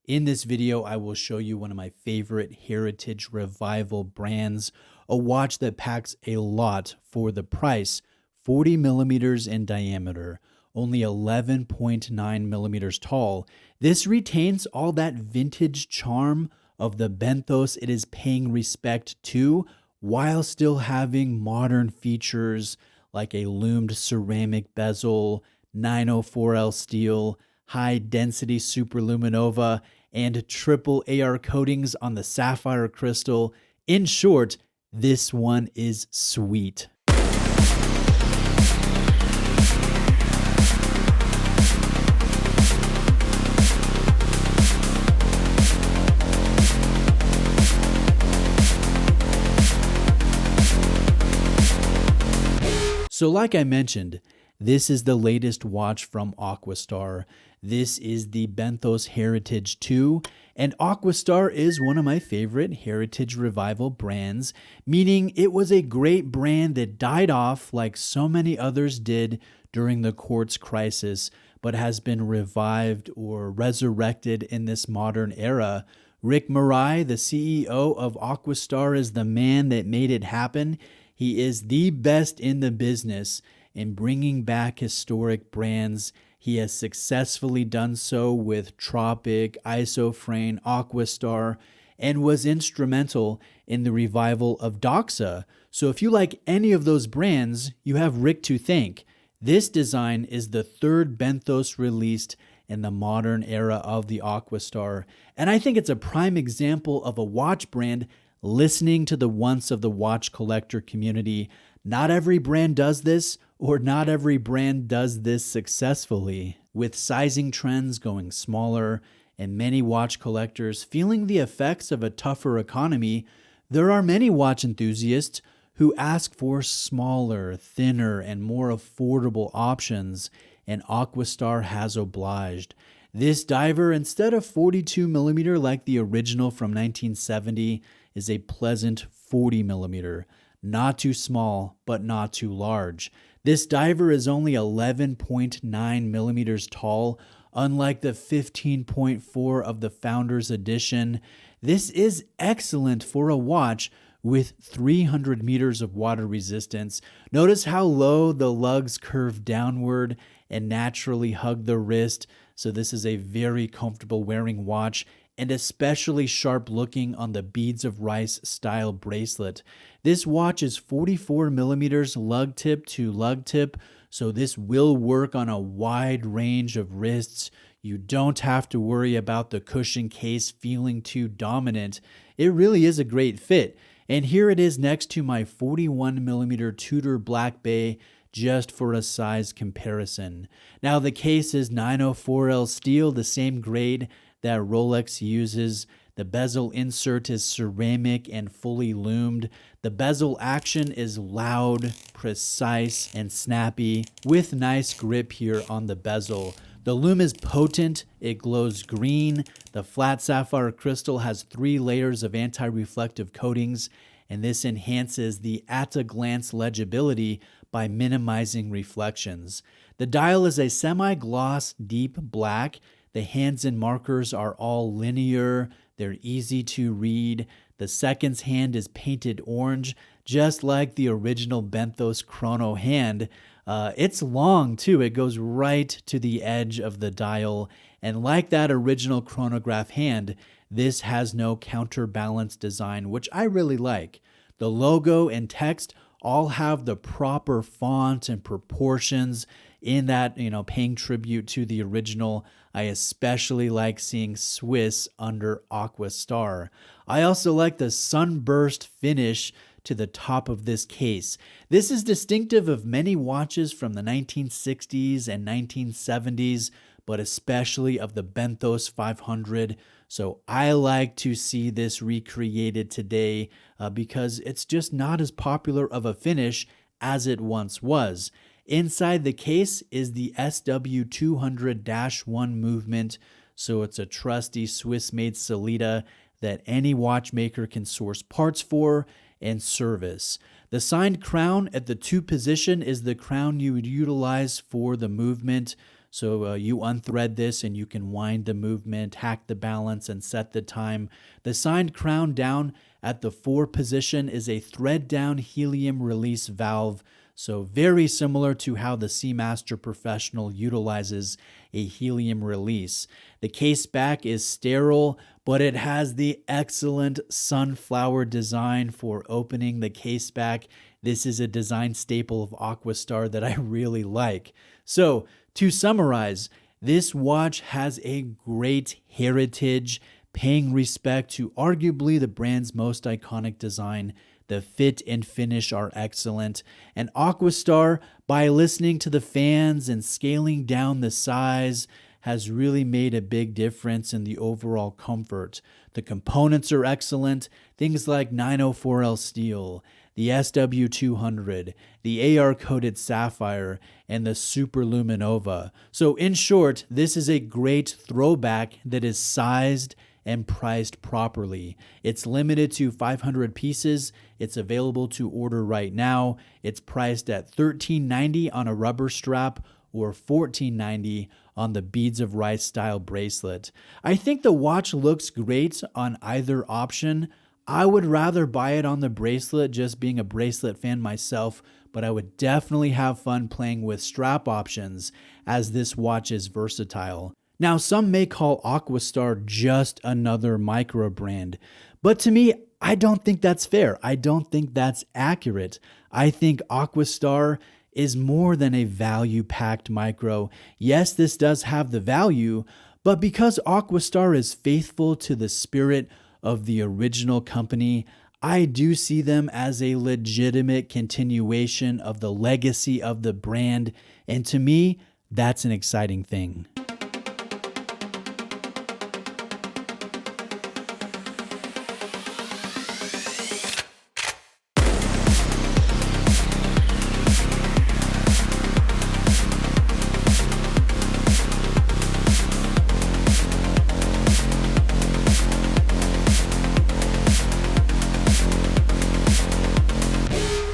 In this video, I will show you one of my favorite Heritage Revival brands, a watch that packs a lot for the price, 40 millimeters in diameter, only 11.9 millimeters tall. This retains all that vintage charm of the Benthos it is paying respect to, while still having modern features like a loomed ceramic bezel, 904L steel, high density superluminova, and triple AR coatings on the sapphire crystal. In short, this one is sweet. So like I mentioned, this is the latest watch from Aquastar. This is the Benthos Heritage 2, and Aquastar is one of my favorite Heritage Revival brands, meaning it was a great brand that died off like so many others did during the quartz crisis, but has been revived or resurrected in this modern era. Rick Marai, the CEO of Aquastar, is the man that made it happen. He is the best in the business in bringing back historic brands. He has successfully done so with Tropic, Isofrane, Aquastar, and was instrumental in the revival of Doxa. So if you like any of those brands, you have Rick to thank. This design is the third Benthos released in the modern era of the Aquastar, and I think it's a prime example of a watch brand listening to the wants of the watch collector community. Not every brand does this, or not every brand does this successfully. With sizing trends going smaller and many watch collectors feeling the effects of a tougher economy, there are many watch enthusiasts who ask for smaller, thinner, and more affordable options, and Aquastar has obliged. This diver, instead of 42 millimeter like the original from 1970, is a pleasant 40 millimeter. Not too small, but not too large. This diver is only 11.9 millimeters tall, unlike the 15.4 of the Founders Edition. This is excellent for a watch with 300 meters of water resistance. Notice how low the lugs curve downward and naturally hug the wrist. So this is a very comfortable wearing watch, and especially sharp looking on the beads of rice style bracelet. This watch is 44 millimeters lug tip to lug tip, so this will work on a wide range of wrists. You don't have to worry about the cushion case feeling too dominant. It really is a great fit. And here it is next to my 41 millimeter Tudor Black Bay, just for a size comparison. Now the case is 904L steel, the same grade that Rolex uses. The bezel insert is ceramic and fully loomed. The bezel action is loud, precise, and snappy, with nice grip here on the bezel. The lume is potent, it glows green. The flat sapphire crystal has 3 layers of anti-reflective coatings, and this enhances the at-a-glance legibility by minimizing reflections. The dial is a semi-gloss deep black. The hands and markers are all linear. They're easy to read. The seconds hand is painted orange, just like the original Benthos chrono hand. It's long too. It goes right to the edge of the dial. And like that original chronograph hand, this has no counterbalance design, which I really like. The logo and text all have the proper font and proportions in that, paying tribute to the original. I especially like seeing Swiss under Aquastar. I also like the sunburst finish to the top of this case. This is distinctive of many watches from the 1960s and 1970s, but especially of the Benthos 500. So I like to see this recreated today because it's just not as popular of a finish as it once was. Inside the case is the SW200-1 movement, so it's a trusty Swiss-made Sellita that any watchmaker can source parts for and service. The signed crown at the 2 position is the crown you would utilize for the movement, So you unthread this and you can wind the movement, hack the balance, and set the time. The signed crown down at the 4 position is a thread down helium release valve. So very similar to how the Seamaster Professional utilizes a helium release. The case back is sterile, but it has the excellent sunflower design for opening the case back. This is a design staple of Aquastar that I really like. So to summarize, this watch has a great heritage, paying respect to arguably the brand's most iconic design. The fit and finish are excellent. And Aquastar, by listening to the fans and scaling down the size, has really made a big difference in the overall comfort. The components are excellent, things like 904L steel, the SW200, the AR-coated sapphire, and the Super Luminova. So in short, this is a great throwback that is sized and priced properly. It's limited to 500 pieces. It's available to order right now. It's priced at $13.90 on a rubber strap or $14.90 on the beads of rice style bracelet. I think the watch looks great on either option. I would rather buy it on the bracelet, just being a bracelet fan myself, but I would definitely have fun playing with strap options as this watch is versatile. Now, some may call Aquastar just another micro brand, but to me, I don't think that's fair. I don't think that's accurate. I think Aquastar is more than a value-packed micro. Yes, this does have the value, but because Aquastar is faithful to the spirit of the original company, I do see them as a legitimate continuation of the legacy of the brand, and to me, that's an exciting thing.